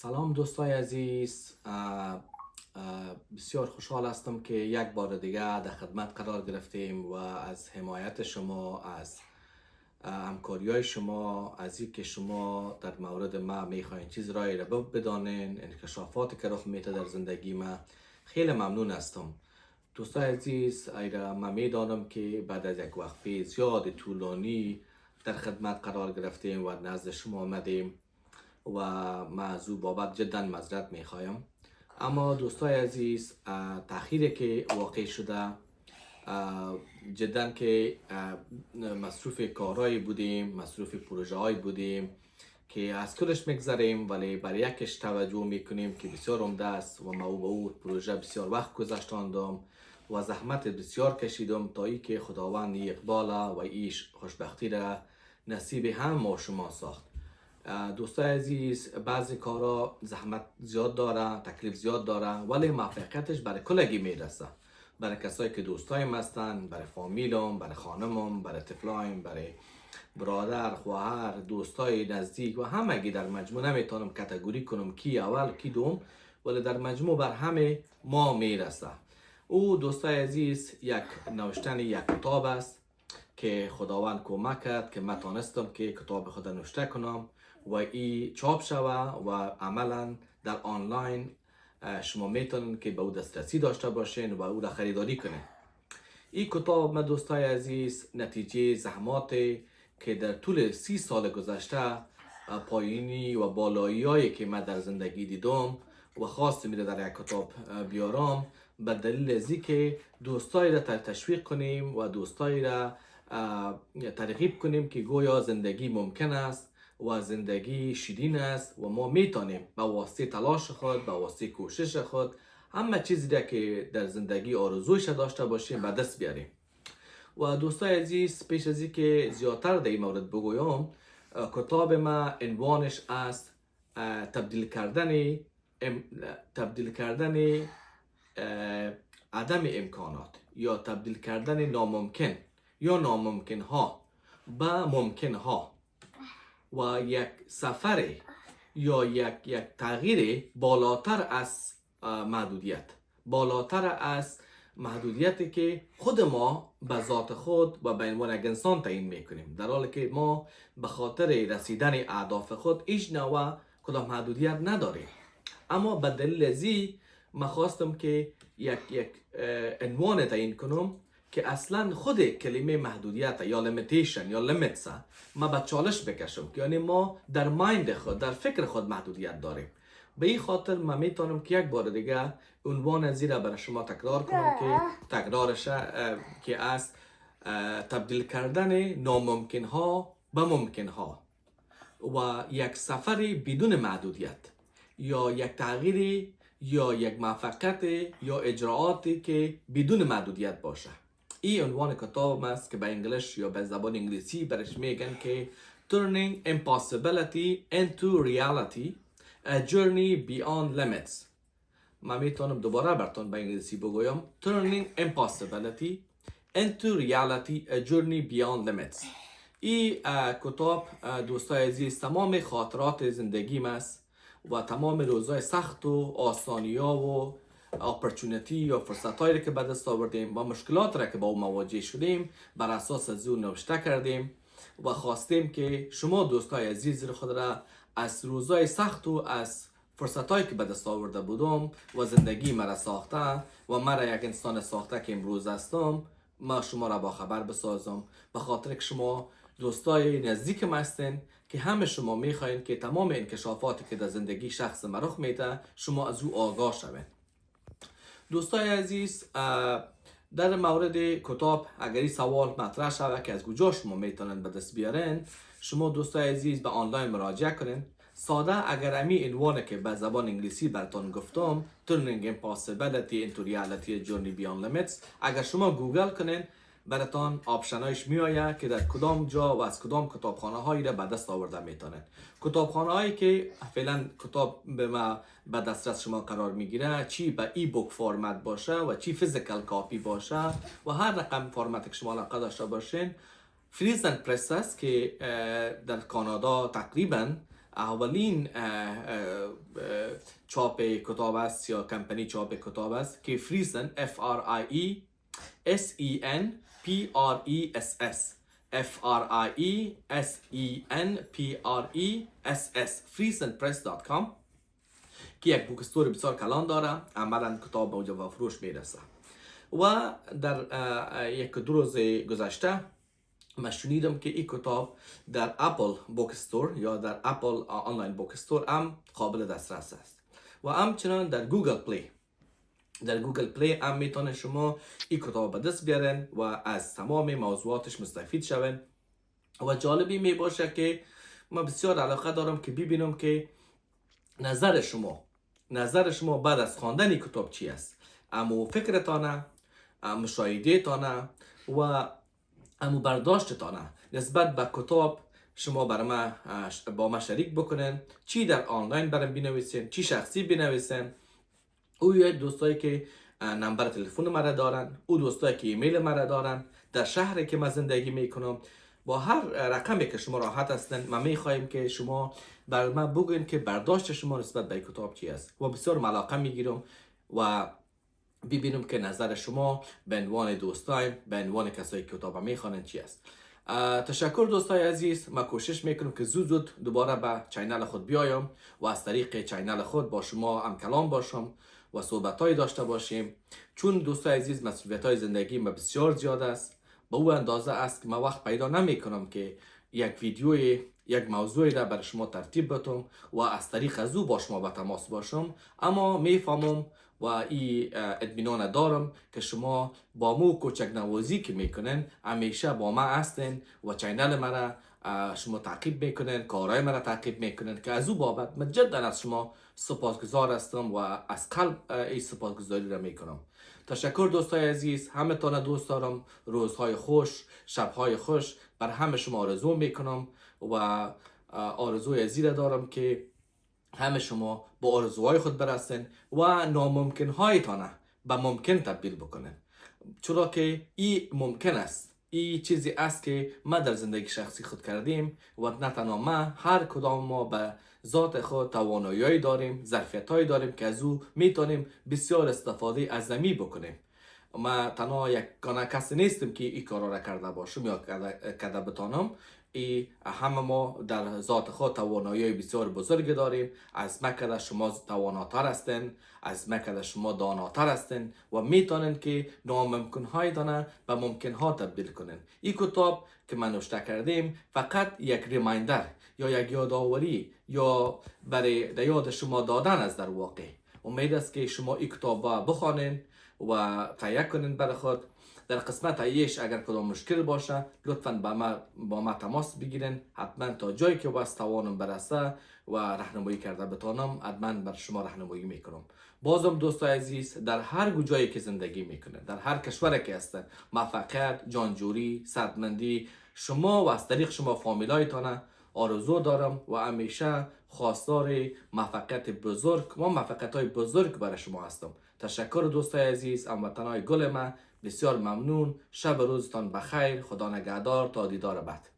سلام دوستای عزیز. بسیار خوشحال هستم که یک بار دیگه در خدمت قرار گرفتیم و از حمایت شما، از همکاری های شما، از اینکه شما در مورد ما میخواین چیز رای را بدانین، انکشافاتی که رخ میده در زندگی ما، خیلی ممنون هستم. دوستای عزیز، ایرا ما میدانم که بعد از یک وقفه زیاد طولانی در خدمت قرار گرفتیم و نزد شما آمدیم و ما از او بابت جدا معذرت میخوایم. اما دوستای عزیز، تأخیری که واقع شده جدا که مصروف کارهایی بودیم، مصروف پروژه هایی بودیم که از کلش میگذاریم، ولی برای یکش توجه میکنیم که بسیار عمده است و ما به او پروژه بسیار وقت گذاشتاندم و زحمت بسیار کشیدم تا ای که خداوند اقبال و ایش خوشبختی را نصیب هم ما شما ساخت. دوستای عزیز، بعضی کارا زحمت زیاد داره، تکلیف زیاد داره، ولی موفقیتش برای کلگی میرسه. برای کسایی که دوستایم هستن، برای فامیلم، برای خانمم، برای طفلایم، برای برادر، خواهر، دوستای نزدیک و همگی در مجموع. نمیتونم کاتگوری کنم کی اول کی دوم، ولی در مجموع بر همه ما میرسه. او دوستای عزیز یک نوشتن یک کتاب است که خداوند کمک کرد که من تانستم که کتاب خود نوشته کنم و ای چاپ شوه و عملا در آنلاین شما میتونن که به او دسترسی داشته باشین و او را خریداری کنین. این کتاب من دوستای عزیز نتیجه زحماتی که در طول 30 سال گذشته، پایینی و بالایی هایی که من در زندگی دیدم و خواستم میره در یک کتاب بیارم، به دلیل ازی که دوستایی را تشویق کنیم و دوستایی را ترغیب کنیم که گویا زندگی ممکن است و زندگی شیرین است و ما میتونیم با واسطه تلاش خود، با واسطه کوشش خود، همه چیزی را که در زندگی آرزویش داشته باشیم به دست بیاریم. و دوستای عزیز، پیش از اینکه زیادتر در این مورد بگویم، کتاب ما عنوانش است تبدیل کردن عدم امکانات یا تبدیل کردن ناممکن یا ناممکن ها به ممکن ها و یک سفر یا یک تغییر بالاتر از محدودیت، بالاتر از محدودیتی که خود ما به ذات خود و به عنوان یک انسان تعیین میکنیم، در حالی که ما به خاطر رسیدن اهداف خود هیچ نوع کدام محدودیت نداریم. اما به دلیل ازی من خواستم که یک عنوان تعیین کنم که اصلا خود کلمه محدودیت یا لیمیتیشن یا لیمیتس ما به چالش بکشم، که یعنی ما در مایند خود، در فکر خود محدودیت داریم. به این خاطر من میتونم که یک بار دیگه عنوان زیرا برای شما تکرار کنم که تکرارش که از تبدیل کردن ناممکن ها به ممکن ها و یک سفر بدون محدودیت یا یک تغییر یا یک موفقیت یا اجراعاتی که بدون محدودیت باشه. این عنوان کتاب است که به انگلیس یا به زبان انگلیسی برش میگن که Turning Impossibility into Reality, A Journey Beyond Limits. من میتونم دوباره براتون به انگلیسی بگویم Turning Impossibility into Reality, A Journey Beyond Limits. این کتاب دوستای عزیز تمام خاطرات زندگیم است و تمام روزهای سخت و آسانی‌ها و اپورتونیتی یا فرصت‌هایی که به دست آوردیم و مشکلات را که با او مواجه شدیم بر اساس از اون نوشته کردیم و خواستیم که شما دوستای عزیز خود را از روزهای سخت و از فرصت‌هایی که به دست آورده بودم و زندگی مرا ساخته و مرا یک انسان ساخته که امروز هستم، ما شما را با خبر بسازم، به خاطر که شما دوستای نزدیک ما هستین که همه شما میخواین که تمام انکشافاتی که در زندگی شخص ما رخ میده شما از او آگاه شوین. دوستای عزیز، در مورد کتاب اگری سوال مطرح شود که از کجا شما میتونن به دست بیارن، شما دوستای عزیز به آنلاین مراجعه کنین. ساده اگر امی عنوانه که به زبان انگلیسی براتون گفتم Turning Impossibility into Reality, A Journey Beyond Limits، اگر شما گوگل کنین براتون آپشنایش میآید که در کدام جا و از کدام کتابخانه هایی را به دست آورده میتونن. کتابخانه هایی که فعلا کتاب به ما به دسترس شما قرار میگیره، چی به ای بوک فرمت باشه و چی فیزیکال کاپی باشه و هر رقم فرمت که شما علاقه داشته باشین، فریزن پرس است که در کانادا تقریبا اولین چاپ کتاب است یا کمپانی چاپ کتاب است که فریسن FRIESENPRESS FRIESENPRESS friesenpress.com که یک بوک استور بسیار کلان داره. عملا کتاب به اونجا و فروش میرسه. و در یک دو روز گذشته من شنیدم که این کتاب در اپل بوک استور یا در اپل آنلاین بوک استور هم قابل دسترس است و همچنان در گوگل پلی هم میتونه شما این کتاب به دست بیارن و از تمام موضوعاتش مستفید شون. و جالبی می باشه که من بسیار علاقه دارم که ببینم که نظر شما بعد از خواندن این کتاب چی است. امو فکرتانه، مشاهده تانه و امو برداشتتانه نسبت به کتاب شما با ما شریک بکنن. چی در آنلاین برام بنویسین، چی شخصی بنویسین. او دوستایی که نمبر تلفن مرا دارن، او دوستایی که ایمیل مرا دارن، در شهری که من زندگی میکنم، با هر رقمی که شما راحت هستن ما میخوایم که شما بر من بگوین که برداشت شما نسبت به کتاب چی است. و بسیار علاقه میگیرم و ببینم که نظر شما به عنوان دوستای، به عنوان کسایی که کتاب میخوانن چی است. تشکر دوستای عزیز. من کوشش میکنم که زود دوباره به چینل خود بیایم و از طریق چینل خود با شما هم کلام باشم و صحبتای داشته باشیم. چون دوستای عزیز مسئولیت‌های زندگی ما بسیار زیاد است، به او اندازه است که من وقت پیدا نمیکنم که یک ویدیوی یک موضوعی را برای شما ترتیب بدم و از طریق از او با شما به تماس باشم. اما میفهمم و این اطمینان دارم که شما با مو کوچک نوازی که میکنن همیشه با ما هستین و چینل مرا شما تعقیب میکنن، کارهای مرا تعقیب میکنن که از او بابت من جدا از شما سپاسگزار هستم و از قلب این سپاسگزاری را میکنم. تشکر دوستای عزیز. همه تان دوست دارم. روزهای خوش، شبهای خوش بر همه شما آرزو میکنم و آرزوی عزیز دارم که همه شما با آرزوهای خود برسن و ناممکن هایتان به ممکن تبدیل بکنن. چرا که این ممکن است. این چیزی است که ما در زندگی شخصی خود کردیم و نه تنها ما، هر کدام ما به ذات خود توانایی داریم، ظرفیت‌هایی داریم که از او میتونیم بسیار استفاده عظیمی بکنیم. ما تنها یک کسی نیستم که این کارا را کرده باشم یا کرده بتانم. همه ما در ذات خود توانایی بسیار بزرگ داریم. از مکد شما تواناتر هستین، از مکد شما داناتر هستین و میتونین که ناممکن های دانه به ممکن ها تبدیل کنین. این کتاب که من نوشته کردیم فقط یک ریمایندر یا یک یادآوری یا برای یاد شما دادن است. در واقع امید است که شما این کتاب بخوانین و تهیه کنین برای خود. در قسمت ایش اگر کدام مشکل باشه لطفاً با ما تماس بگیرین. حتما تا جایی که بس توانم برسه و راهنمایی کرده بتانم حتما بر شما راهنمایی میکنم. بازم دوستای عزیز، در هر جایی که زندگی میکنه، در هر کشوری که هستن، موفقیت، جانجوری، صحتمندی شما و از طریق شما فامیلایتان آرزو دارم و همیشه خواستار موفقیت بزرگ و موفقیت‌های بزرگ برای شما هستم. تشکر دوستای عزیز، هموطنای گل من، بسیار ممنون. شب روزتان بخیر. خدا نگهدار تا دیدار بعد.